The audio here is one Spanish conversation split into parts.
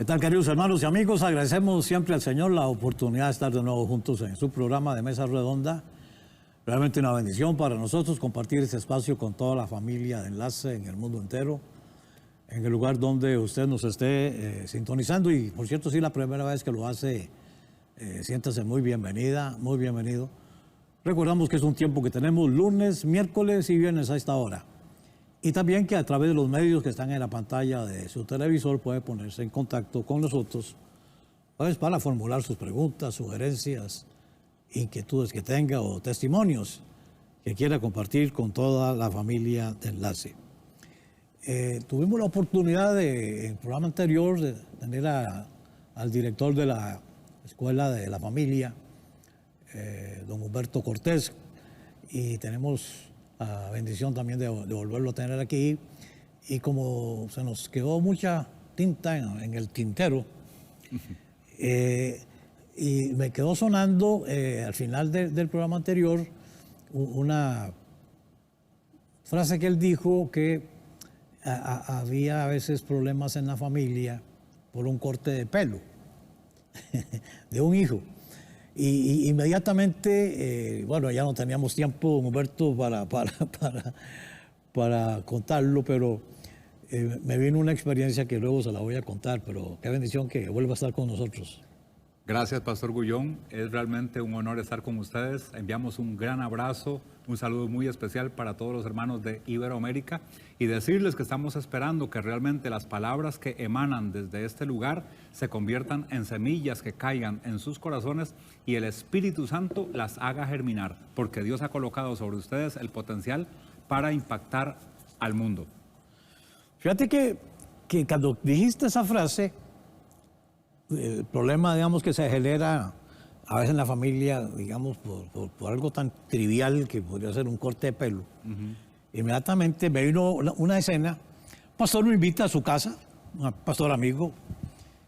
¿Qué tal, queridos hermanos y amigos? Agradecemos siempre al Señor la oportunidad de estar de nuevo juntos en su programa de Mesa Redonda. Realmente una bendición para nosotros compartir este espacio con toda la familia de Enlace en el mundo entero, en el lugar donde usted nos esté sintonizando. Y, por cierto, si es la primera vez que lo hace, siéntase muy bienvenida, muy bienvenido. Recordamos que es un tiempo que tenemos lunes, miércoles y viernes a esta hora. Y también que a través de los medios que están en la pantalla de su televisor puede ponerse en contacto con nosotros, pues, para formular sus preguntas, sugerencias, inquietudes que tenga o testimonios que quiera compartir con toda la familia de Enlace. Tuvimos la oportunidad en el programa anterior de tener al director de la Escuela de la Familia, don Humberto Cortés, y tenemos la bendición también de volverlo a tener aquí. Y como se nos quedó mucha tinta en el tintero, y me quedó sonando al final del programa anterior una frase que él dijo, que había a veces problemas en la familia por un corte de pelo de un hijo. Y inmediatamente, bueno, ya no teníamos tiempo, Humberto, para contarlo, pero me vino una experiencia que luego se la voy a contar, pero qué bendición que vuelva a estar con nosotros. Gracias, Pastor Gullón. Es realmente un honor estar con ustedes. Enviamos un gran abrazo, un saludo muy especial para todos los hermanos de Iberoamérica y decirles que estamos esperando que realmente las palabras que emanan desde este lugar se conviertan en semillas que caigan en sus corazones y el Espíritu Santo las haga germinar, porque Dios ha colocado sobre ustedes el potencial para impactar al mundo. Fíjate que cuando dijiste esa frase, el problema, digamos, que se genera a veces en la familia, digamos, por algo tan trivial que podría ser un corte de pelo. Inmediatamente me vino una escena. Pastor me invita a su casa, un pastor amigo,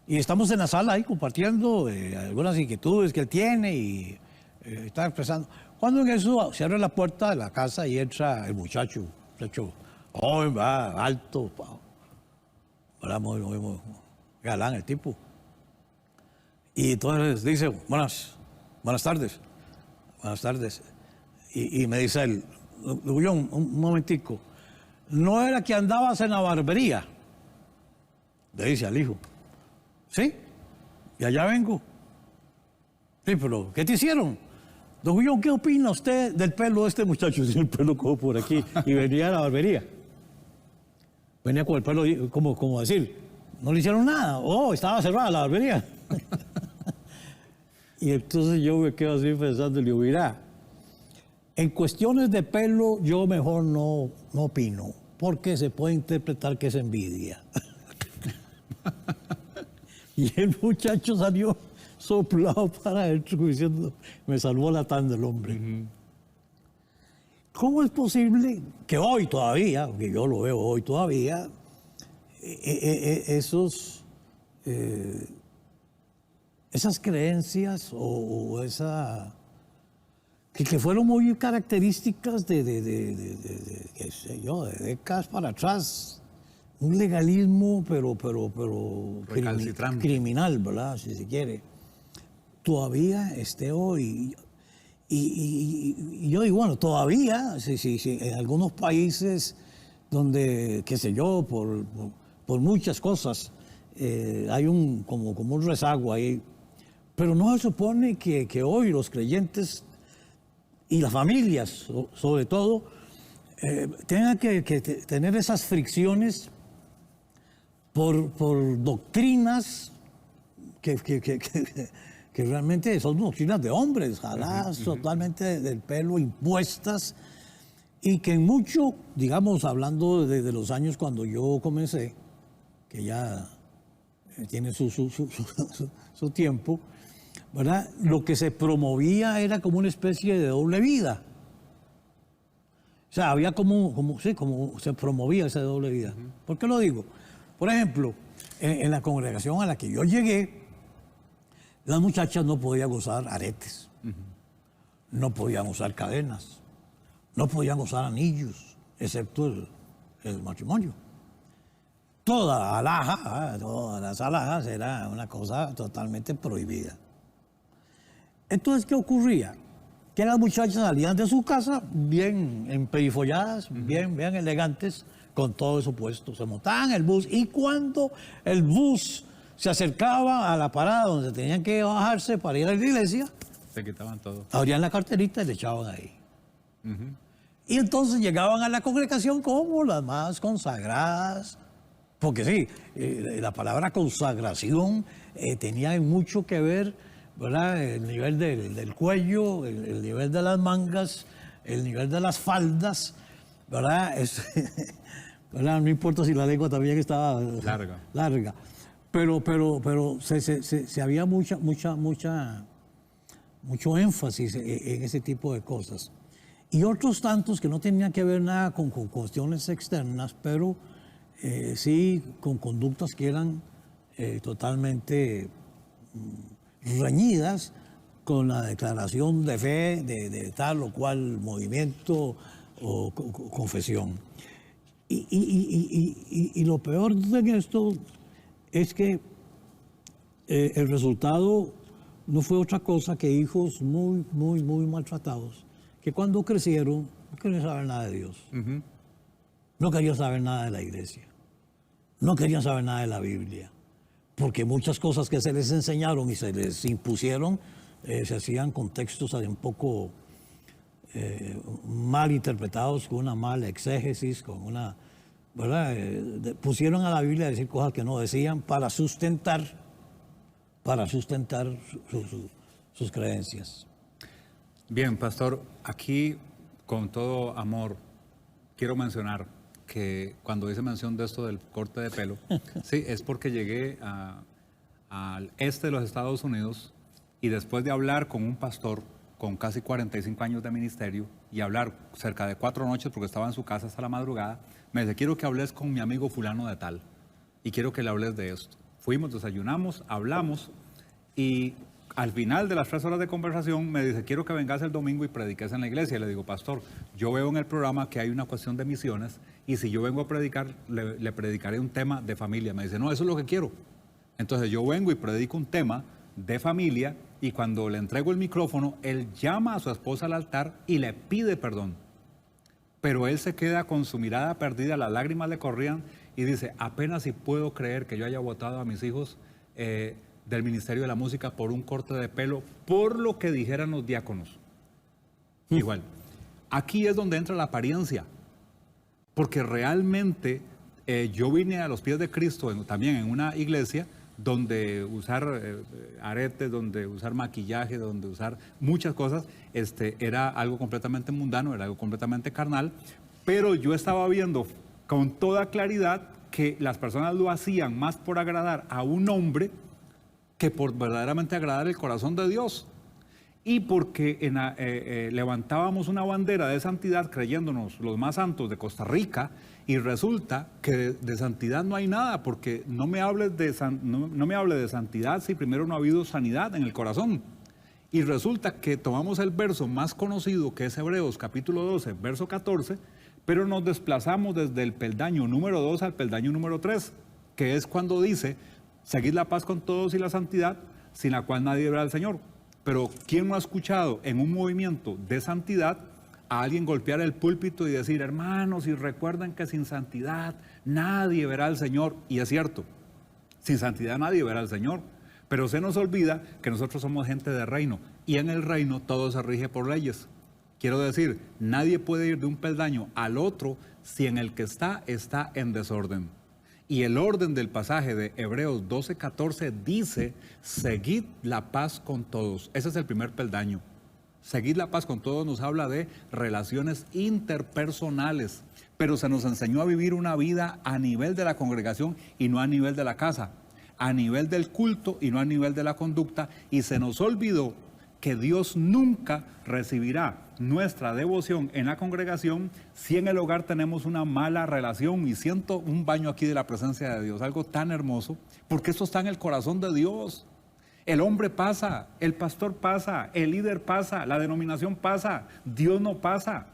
y estamos en la sala ahí compartiendo algunas inquietudes que él tiene y está expresando. Cuando en eso se abre la puerta de la casa y entra el muchacho joven, alto, muy galán el tipo. Y entonces dice, buenas tardes. Buenas tardes. Y me dice él, Gullón, un momentico, ¿no era que andabas en la barbería? Le dice al hijo. Sí, y allá vengo. Sí, pero ¿qué te hicieron? Don Gullón, ¿qué opina usted del pelo de este muchacho? Si el pelo como por aquí, y venía a la barbería. Venía con el pelo, como decir, no le hicieron nada. Oh, estaba cerrada la barbería. Y entonces yo me quedo así pensando, le digo, mira, en cuestiones de pelo yo mejor no opino, porque se puede interpretar que es envidia. Y el muchacho salió soplado para adentro diciendo, me salvó la tanda el hombre. ¿Cómo es posible que hoy todavía, que yo lo veo hoy todavía, esas creencias o que fueron muy características qué sé yo, de décadas para atrás, un legalismo pero criminal, ¿verdad? Si se quiere, todavía esté hoy. Y yo digo, bueno, todavía, sí, en algunos países donde, qué sé yo, por muchas cosas, hay como un rezago ahí. Pero no se supone que hoy los creyentes y las familias, sobre todo, tengan que tener esas fricciones por doctrinas que realmente son doctrinas de hombres, jaladas totalmente del pelo, impuestas, y que en mucho, digamos, hablando de los años cuando yo comencé, que ya tiene su tiempo, ¿verdad? Lo que se promovía era como una especie de doble vida. O sea, había como se promovía esa doble vida. ¿Por qué lo digo? Por ejemplo, en la congregación a la que yo llegué, las muchachas no podían usar aretes, no podían usar cadenas, no podían usar anillos, excepto el matrimonio. toda alhaja, todas las alhajas, era una cosa totalmente prohibida. Entonces, ¿qué ocurría? Que las muchachas salían de su casa bien emperifolladas, bien elegantes, con todo eso puesto. Se montaban en el bus y cuando el bus se acercaba a la parada donde tenían que bajarse para ir a la iglesia, Se quitaban todo. abrían la carterita y le echaban ahí. Y entonces llegaban a la congregación como las más consagradas, porque sí, la palabra consagración tenía mucho que ver, ¿verdad? El nivel del cuello, el nivel de las mangas, el nivel de las faldas, ¿verdad? ¿Verdad? No importa si la lengua también estaba larga. Pero se había mucho énfasis en ese tipo de cosas. Y otros tantos que no tenían que ver nada con cuestiones externas, pero sí con conductas que eran totalmente reñidas con la declaración de fe de tal o cual movimiento o confesión. Y lo peor de esto es que el resultado no fue otra cosa que hijos muy maltratados, que cuando crecieron no querían saber nada de Dios, no querían saber nada de la iglesia, no querían saber nada de la Biblia, porque muchas cosas que se les enseñaron y se les impusieron se hacían con textos un poco mal interpretados, con una mala exégesis, con una, ¿verdad? Pusieron a la Biblia a decir cosas que no decían para sustentar sus creencias. Bien, pastor, aquí con todo amor quiero mencionar que cuando hice mención de esto del corte de pelo, sí, es porque llegué al este de los Estados Unidos y después de hablar con un pastor con casi 45 años de ministerio y hablar cerca de 4 noches porque estaba en su casa hasta la madrugada, me dice, quiero que hables con mi amigo fulano de tal y quiero que le hables de esto. Fuimos, desayunamos, hablamos y al final de las 3 horas de conversación me dice, quiero que vengas el domingo y prediques en la iglesia. Y le digo, pastor, yo veo en el programa que hay una cuestión de misiones y si yo vengo a predicar, le predicaré un tema de familia. Me dice, no, eso es lo que quiero. Entonces yo vengo y predico un tema de familia y cuando le entrego el micrófono, él llama a su esposa al altar y le pide perdón. Pero él se queda con su mirada perdida, las lágrimas le corrían y dice, apenas si puedo creer que yo haya votado a mis hijos del Ministerio de la Música por un corte de pelo, por lo que dijeran los diáconos. Igual, aquí es donde entra la apariencia, porque realmente yo vine a los pies de Cristo también en una iglesia donde usar aretes, donde usar maquillaje, donde usar muchas cosas, era algo completamente mundano, era algo completamente carnal, pero yo estaba viendo con toda claridad que las personas lo hacían más por agradar a un hombre que por verdaderamente agradar el corazón de Dios. Y porque levantábamos una bandera de santidad creyéndonos los más santos de Costa Rica y resulta que de santidad no hay nada, porque no me hable de santidad si primero no ha habido sanidad en el corazón. Y resulta que tomamos el verso más conocido que es Hebreos capítulo 12, verso 14, pero nos desplazamos desde el peldaño número 2 al peldaño número 3, que es cuando dice, seguid la paz con todos y la santidad, sin la cual nadie verá al Señor. Pero ¿quién no ha escuchado en un movimiento de santidad a alguien golpear el púlpito y decir, hermanos, y recuerden que sin santidad nadie verá al Señor? Y es cierto, sin santidad nadie verá al Señor. Pero se nos olvida que nosotros somos gente de reino y en el reino todo se rige por leyes. Quiero decir, nadie puede ir de un peldaño al otro si en el que está en desorden. Y el orden del pasaje de Hebreos 12:14 dice, seguid la paz con todos. Ese es el primer peldaño. Seguid la paz con todos nos habla de relaciones interpersonales, pero se nos enseñó a vivir una vida a nivel de la congregación y no a nivel de la casa, a nivel del culto y no a nivel de la conducta, y se nos olvidó que Dios nunca recibirá nuestra devoción en la congregación si en el hogar tenemos una mala relación. Y siento un baño aquí de la presencia de Dios, algo tan hermoso, porque esto está en el corazón de Dios. El hombre pasa, el pastor pasa, el líder pasa, la denominación pasa, Dios no pasa.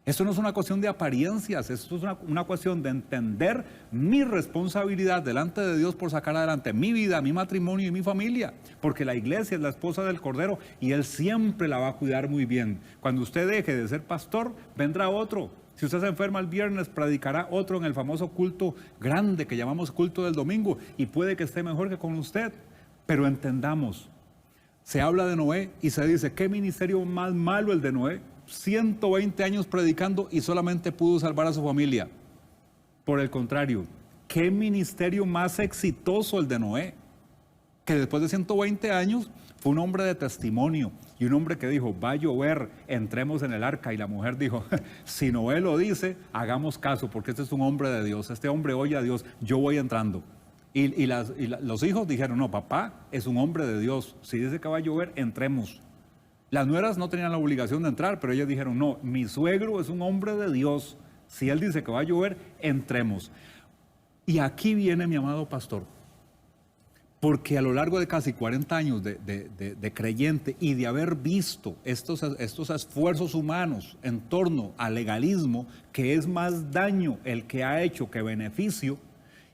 Esto no es una cuestión de apariencias, esto es una cuestión de entender mi responsabilidad delante de Dios por sacar adelante mi vida, mi matrimonio y mi familia. Porque la iglesia es la esposa del Cordero y Él siempre la va a cuidar muy bien. Cuando usted deje de ser pastor, vendrá otro. Si usted se enferma el viernes, predicará otro en el famoso culto grande que llamamos culto del domingo y puede que esté mejor que con usted. Pero entendamos, se habla de Noé y se dice, ¿qué ministerio más malo el de Noé? 120 años predicando y solamente pudo salvar a su familia. Por el contrario, ¿qué ministerio más exitoso el de Noé? Que después de 120 años fue un hombre de testimonio y un hombre que dijo, va a llover, entremos en el arca. Y la mujer dijo, si Noé lo dice, hagamos caso, porque este es un hombre de Dios, este hombre oye a Dios, yo voy entrando. Y los hijos dijeron, no, papá es un hombre de Dios, si dice que va a llover, entremos. Las nueras no tenían la obligación de entrar, pero ellas dijeron, no, mi suegro es un hombre de Dios, si él dice que va a llover, entremos. Y aquí viene mi amado pastor, porque a lo largo de casi 40 años de creyente y de haber visto estos esfuerzos humanos en torno al legalismo, que es más daño el que ha hecho que beneficio,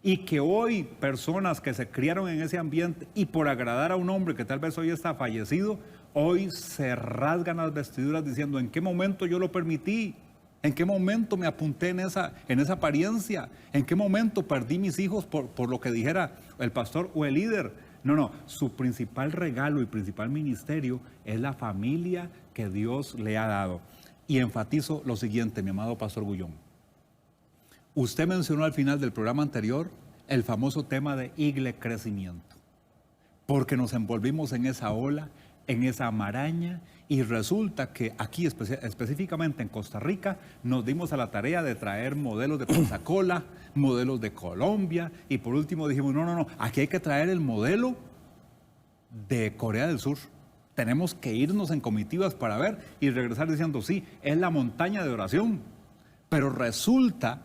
y que hoy personas que se criaron en ese ambiente y por agradar a un hombre que tal vez hoy está fallecido, hoy se rasgan las vestiduras diciendo, ¿en qué momento yo lo permití? ¿En qué momento me apunté en esa apariencia? ¿En qué momento perdí mis hijos por lo que dijera el pastor o el líder? No, su principal regalo y principal ministerio es la familia que Dios le ha dado. Y enfatizo lo siguiente, mi amado pastor Gullón. Usted mencionó al final del programa anterior el famoso tema de igle crecimiento, porque nos envolvimos en esa ola, en esa maraña, y resulta que aquí específicamente en Costa Rica nos dimos a la tarea de traer modelos de Pensacola, modelos de Colombia, y por último dijimos, no, aquí hay que traer el modelo de Corea del Sur. Tenemos que irnos en comitivas para ver y regresar diciendo, sí, es la montaña de oración, pero resulta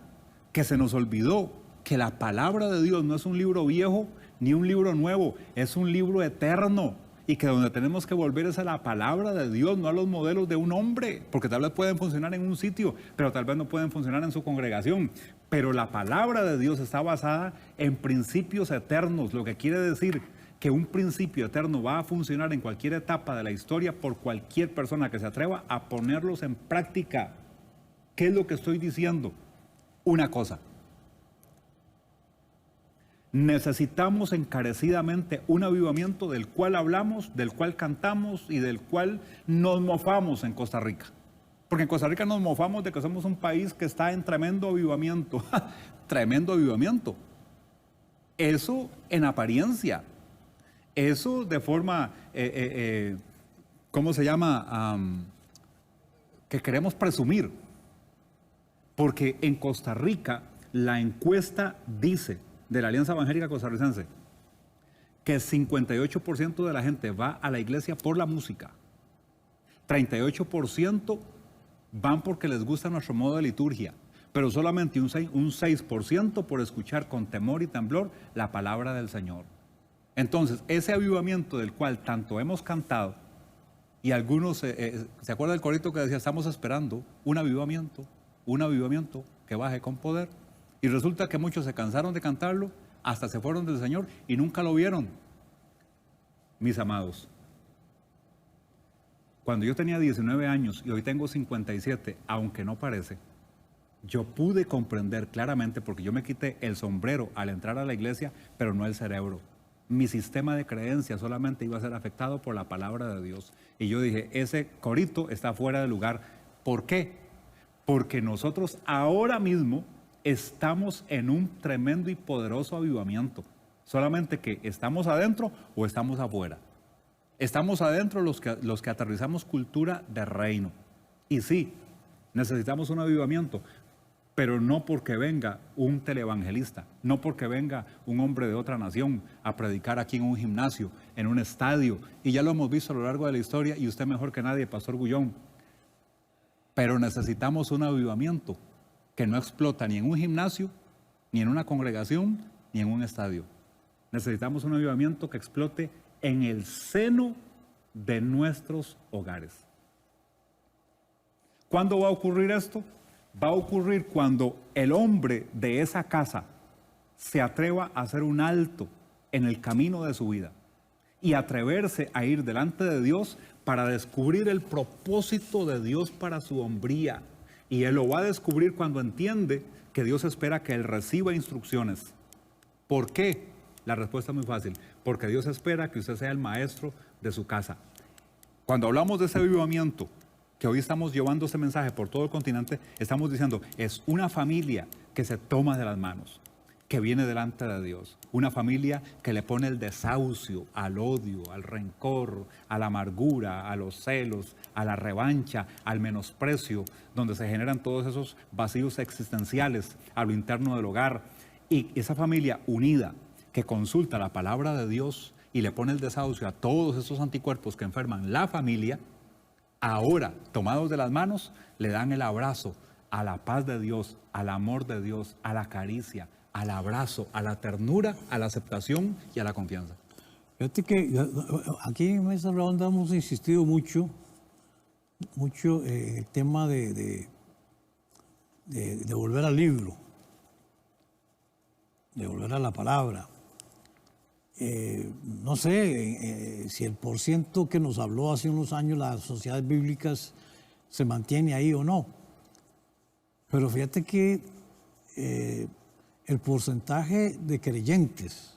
que se nos olvidó que la palabra de Dios no es un libro viejo ni un libro nuevo, es un libro eterno, y que donde tenemos que volver es a la palabra de Dios, no a los modelos de un hombre, porque tal vez pueden funcionar en un sitio, pero tal vez no pueden funcionar en su congregación. Pero la palabra de Dios está basada en principios eternos, lo que quiere decir que un principio eterno va a funcionar en cualquier etapa de la historia por cualquier persona que se atreva a ponerlos en práctica. ¿Qué es lo que estoy diciendo? Una cosa, necesitamos encarecidamente un avivamiento del cual hablamos, del cual cantamos y del cual nos mofamos en Costa Rica. Porque en Costa Rica nos mofamos de que somos un país que está en tremendo avivamiento. Tremendo avivamiento. Eso en apariencia. Eso de forma, ¿cómo se llama? Que queremos presumir. Porque en Costa Rica la encuesta dice de la Alianza Evangélica Costarricense que el 58% de la gente va a la iglesia por la música, 38% van porque les gusta nuestro modo de liturgia, pero solamente un 6% por escuchar con temor y temblor la palabra del Señor. Entonces, ese avivamiento del cual tanto hemos cantado, y algunos, ¿se acuerda del corito que decía, estamos esperando un avivamiento que baje con poder? Y resulta que muchos se cansaron de cantarlo, hasta se fueron del Señor y nunca lo vieron. Mis amados, cuando yo tenía 19 años y hoy tengo 57, aunque no parece, yo pude comprender claramente, porque yo me quité el sombrero al entrar a la iglesia, pero no el cerebro. Mi sistema de creencias solamente iba a ser afectado por la palabra de Dios. Y yo dije, ese corito está fuera de lugar. ¿Por qué? Porque nosotros ahora mismo estamos en un tremendo y poderoso avivamiento. Solamente que estamos adentro o estamos afuera. Estamos adentro los que aterrizamos cultura de reino. Y sí, necesitamos un avivamiento, pero no porque venga un televangelista, no porque venga un hombre de otra nación a predicar aquí en un gimnasio, en un estadio. Y ya lo hemos visto a lo largo de la historia, y usted mejor que nadie, Pastor Gullón. Pero necesitamos un avivamiento que no explota ni en un gimnasio, ni en una congregación, ni en un estadio. Necesitamos un avivamiento que explote en el seno de nuestros hogares. ¿Cuándo va a ocurrir esto? Va a ocurrir cuando el hombre de esa casa se atreva a hacer un alto en el camino de su vida y atreverse a ir delante de Dios para descubrir el propósito de Dios para su hombría. Y él lo va a descubrir cuando entiende que Dios espera que él reciba instrucciones. ¿Por qué? La respuesta es muy fácil. Porque Dios espera que usted sea el maestro de su casa. Cuando hablamos de ese avivamiento, que hoy estamos llevando ese mensaje por todo el continente, estamos diciendo, es una familia que se toma de las manos, que viene delante de Dios. Una familia que le pone el desahucio al odio, al rencor, a la amargura, a los celos, a la revancha, al menosprecio, donde se generan todos esos vacíos existenciales a lo interno del hogar. Y esa familia unida, que consulta la palabra de Dios y le pone el desahucio a todos esos anticuerpos que enferman la familia, ahora, tomados de las manos, le dan el abrazo a la paz de Dios, al amor de Dios, a la caricia, al abrazo, a la ternura, a la aceptación y a la confianza. Fíjate que aquí en Mesa Redonda hemos insistido mucho en el tema de volver al libro, de volver a la palabra. No sé si el porciento que nos habló hace unos años las sociedades bíblicas se mantiene ahí o no. Pero fíjate que el porcentaje de creyentes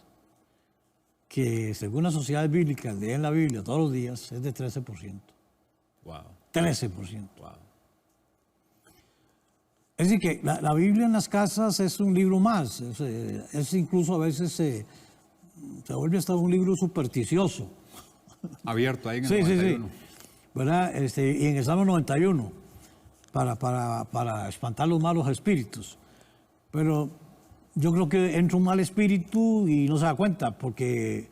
que según las sociedades bíblicas leen la Biblia todos los días es de 13%. Wow. 13%. Wow. Es decir, que la Biblia en las casas es un libro más. Es incluso a veces se vuelve hasta un libro supersticioso. Abierto ahí en el Sí, 91. sí, sí. ¿Verdad? Y en el Salmo 91, para espantar los malos espíritus. Pero yo creo que entra un mal espíritu y no se da cuenta, porque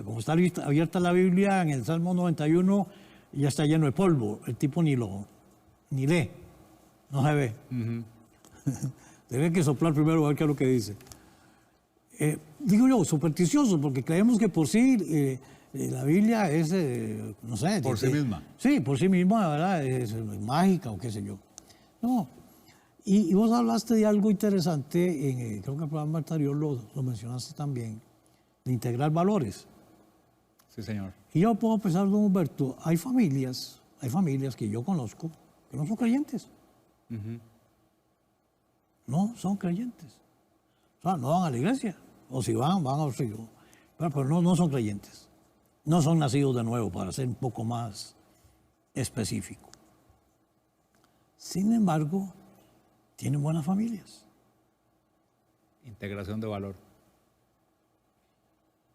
como está abierta la Biblia, en el Salmo 91 ya está lleno de polvo. El tipo ni lee, no se ve. Debe que soplar primero a ver qué es lo que dice. Digo yo, supersticioso, porque creemos que por sí la Biblia es, no sé. Por sí misma. Sí, por sí misma, ¿verdad? Es mágica o qué sé yo. No. Y vos hablaste de algo interesante, creo que el programa anterior lo mencionaste también, de integrar valores. Sí, señor. Y yo puedo pensar, don Humberto, hay familias que yo conozco que no son creyentes. No son creyentes. O sea, no van a la iglesia. O si van a otro sitio. Pero no son creyentes. No son nacidos de nuevo, para ser un poco más específico. Sin embargo, tienen buenas familias. Integración de valor.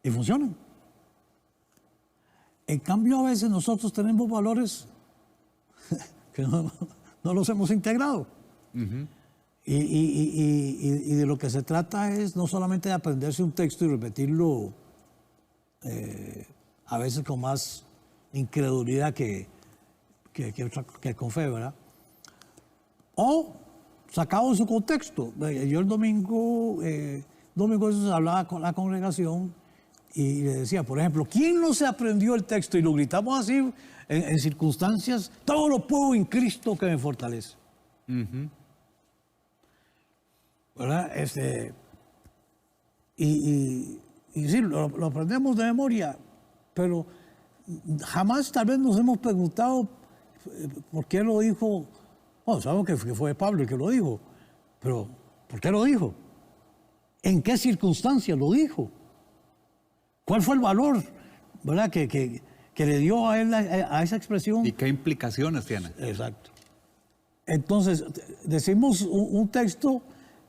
Y funcionan. En cambio, a veces nosotros tenemos valores que no los hemos integrado. Y de lo que se trata es no solamente de aprenderse un texto y repetirlo a veces con más incredulidad que con fe, ¿verdad? O sacado de su contexto. Yo el domingo hablaba con la congregación y le decía, por ejemplo, ¿quién no se aprendió el texto? Y lo gritamos así en circunstancias, todo lo puedo en Cristo que me fortalece. ¿Verdad? Y sí, lo aprendemos de memoria, pero jamás tal vez nos hemos preguntado por qué lo dijo. Bueno, sabemos que fue Pablo el que lo dijo, pero ¿por qué lo dijo? ¿En qué circunstancias lo dijo? ¿Cuál fue el valor, verdad, que le dio a él a esa expresión? ¿Y qué implicaciones tiene? Exacto. Entonces, decimos un texto,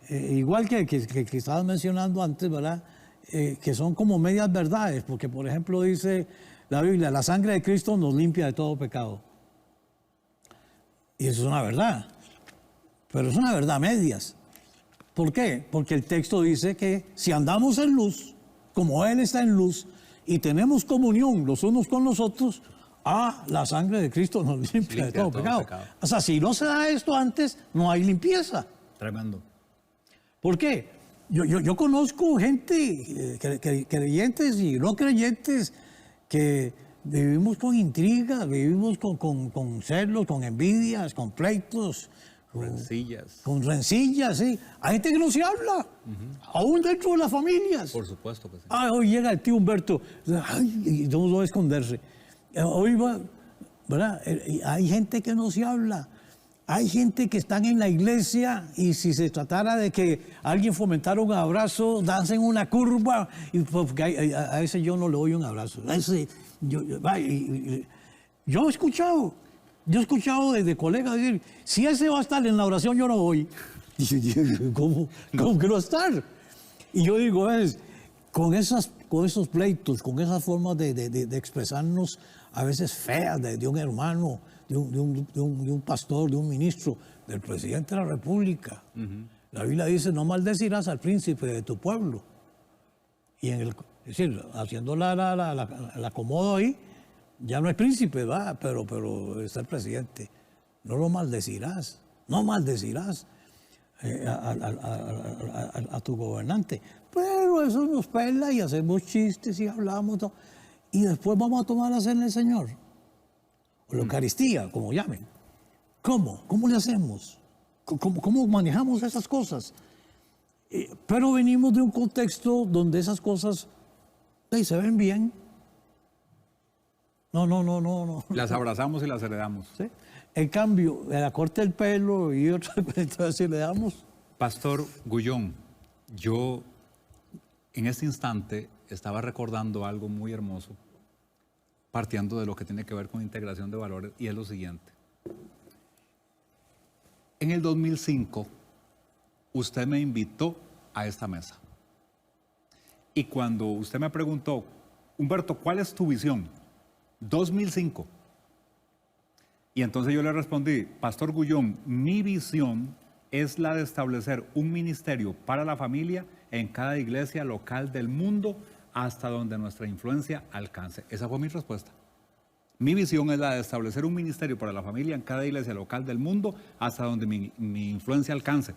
igual que estabas mencionando antes, ¿verdad? Que son como medias verdades, porque por ejemplo dice la Biblia, la sangre de Cristo nos limpia de todo pecado. Y eso es una verdad, pero es una verdad a medias. ¿Por qué? Porque el texto dice que si andamos en luz, como Él está en luz, y tenemos comunión los unos con los otros, la sangre de Cristo nos limpia de todo pecado. O sea, si no se da esto antes, no hay limpieza. Tremendo. ¿Por qué? Yo conozco gente, creyentes y no creyentes, que vivimos con intrigas, vivimos con celos, con envidias, con pleitos. Rencillas. Con rencillas, sí. Hay gente que no se habla, aún dentro de las familias. Por supuesto que sí. Hoy llega el tío Humberto, ay, y todo va a esconderse. Hoy va, ¿verdad? Hay gente que no se habla. Hay gente que están en la iglesia y si se tratara de que alguien fomentara un abrazo, dansen una curva. Y porque a ese yo no le doy un abrazo. A ese, yo he escuchado desde colegas decir, si ese va a estar en la oración, yo no voy. Y yo, ¿cómo que no va a estar? Y yo digo, con esos pleitos, con esas formas de expresarnos a veces feas de un hermano, de un pastor, de un ministro, del presidente de la República. La Biblia dice, no maldecirás al príncipe de tu pueblo. Y es decir, haciendo la acomodo ahí, ya no es príncipe, ¿verdad? Pero está el presidente. No lo maldecirás, no maldecirás a tu gobernante. Pero eso nos pela y hacemos chistes y hablamos todo. Y después vamos a tomar la cena del Señor. O la Eucaristía, como llamen. ¿Cómo? ¿Cómo le hacemos? ¿Cómo manejamos esas cosas? Pero venimos de un contexto donde esas cosas se ven bien. No. Las abrazamos y las heredamos. ¿Sí? En cambio, la corte del pelo y otra, entonces le damos. Pastor Gullón, yo en este instante estaba recordando algo muy hermoso, partiendo de lo que tiene que ver con integración de valores, y es lo siguiente. En el 2005, usted me invitó a esta mesa. Y cuando usted me preguntó, Humberto, ¿cuál es tu visión? 2005. Y entonces yo le respondí, Pastor Gullón, mi visión es la de establecer un ministerio para la familia en cada iglesia local del mundo hasta donde nuestra influencia alcance. Esa fue mi respuesta. Mi visión es la de establecer un ministerio para la familia en cada iglesia local del mundo hasta donde mi influencia alcance.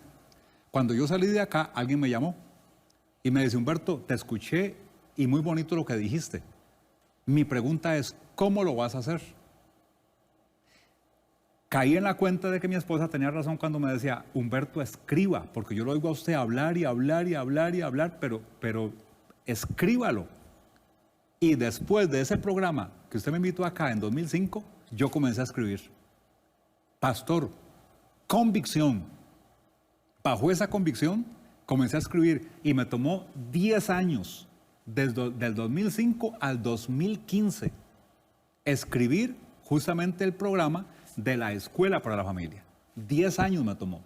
Cuando yo salí de acá, alguien me llamó y me dice, Humberto, te escuché y muy bonito lo que dijiste. Mi pregunta es, ¿cómo lo vas a hacer? Caí en la cuenta de que mi esposa tenía razón cuando me decía, Humberto, escriba, porque yo lo oigo a usted hablar y hablar y hablar y hablar, pero escríbalo. Y después de ese programa que usted me invitó acá en 2005, yo comencé a escribir. Pastor, convicción. Bajo esa convicción, comencé a escribir y me tomó 10 años, desde del 2005 al 2015, escribir justamente el programa de la Escuela para la Familia. 10 años me tomó.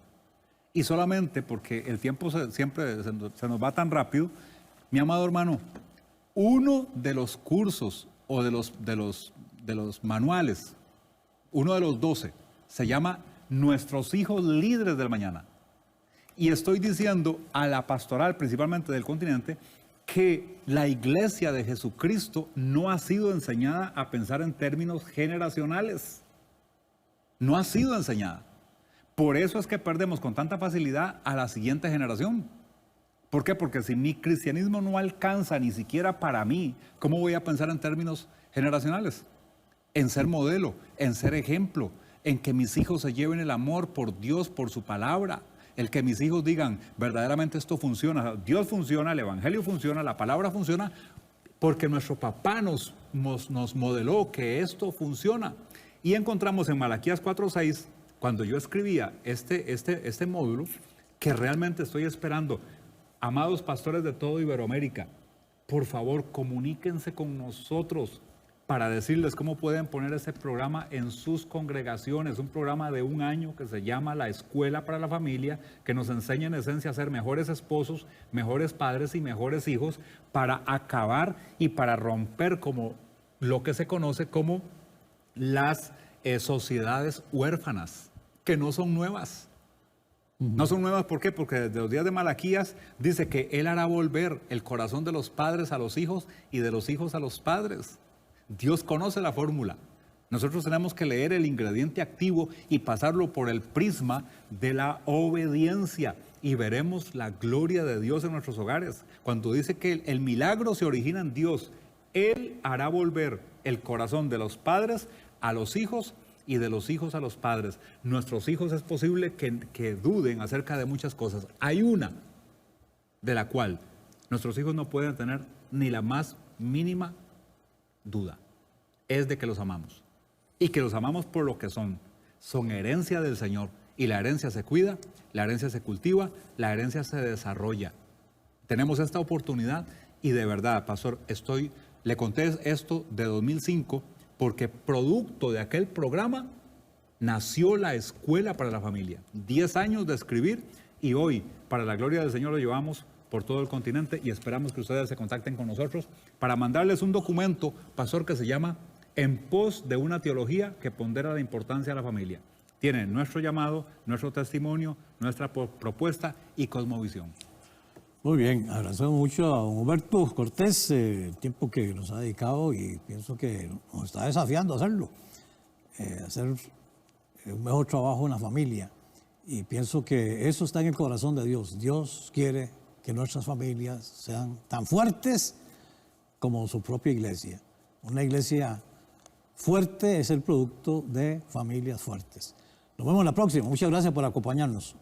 Y solamente porque el tiempo siempre se nos va tan rápido, mi amado hermano, uno de los cursos o de los manuales, uno de los 12, se llama Nuestros hijos líderes del mañana. Y estoy diciendo a la pastoral, principalmente del continente, que la iglesia de Jesucristo no ha sido enseñada a pensar en términos generacionales. No ha sido enseñada. Por eso es que perdemos con tanta facilidad a la siguiente generación. ¿Por qué? Porque si mi cristianismo no alcanza ni siquiera para mí, ¿cómo voy a pensar en términos generacionales? En ser modelo, en ser ejemplo, en que mis hijos se lleven el amor por Dios, por su palabra. El que mis hijos digan, verdaderamente esto funciona, Dios funciona, el Evangelio funciona, la palabra funciona, porque nuestro papá nos modeló que esto funciona. Y encontramos en Malaquías 4:6, cuando yo escribía este módulo, que realmente estoy esperando. Amados pastores de todo Iberoamérica, por favor, comuníquense con nosotros para decirles cómo pueden poner ese programa en sus congregaciones. Un programa de 1 año que se llama La Escuela para la Familia, que nos enseña en esencia a ser mejores esposos, mejores padres y mejores hijos, para acabar y para romper como lo que se conoce como las sociedades huérfanas, que no son nuevas. No son nuevas, ¿por qué? Porque desde los días de Malaquías dice que Él hará volver el corazón de los padres a los hijos y de los hijos a los padres. Dios conoce la fórmula. Nosotros tenemos que leer el ingrediente activo y pasarlo por el prisma de la obediencia y veremos la gloria de Dios en nuestros hogares. Cuando dice que el milagro se origina en Dios, Él hará volver el corazón de los padres a los hijos y de los hijos a los padres. Nuestros hijos es posible que duden acerca de muchas cosas. Hay una de la cual nuestros hijos no pueden tener ni la más mínima duda. Es de que los amamos. Y que los amamos por lo que son. Son herencia del Señor. Y la herencia se cuida, la herencia se cultiva, la herencia se desarrolla. Tenemos esta oportunidad y de verdad, pastor, le conté esto de 2005 porque producto de aquel programa nació la Escuela para la Familia. 10 años de escribir y hoy, para la gloria del Señor, lo llevamos por todo el continente y esperamos que ustedes se contacten con nosotros para mandarles un documento, pastor, que se llama En pos de una teología que pondera la importancia de la familia. Tiene nuestro llamado, nuestro testimonio, nuestra propuesta y cosmovisión. Muy bien, agradecemos mucho a don Humberto Cortés el tiempo que nos ha dedicado y pienso que nos está desafiando a hacerlo, hacer un mejor trabajo en la familia. Y pienso que eso está en el corazón de Dios. Dios quiere que nuestras familias sean tan fuertes como su propia iglesia. Una iglesia fuerte es el producto de familias fuertes. Nos vemos la próxima. Muchas gracias por acompañarnos.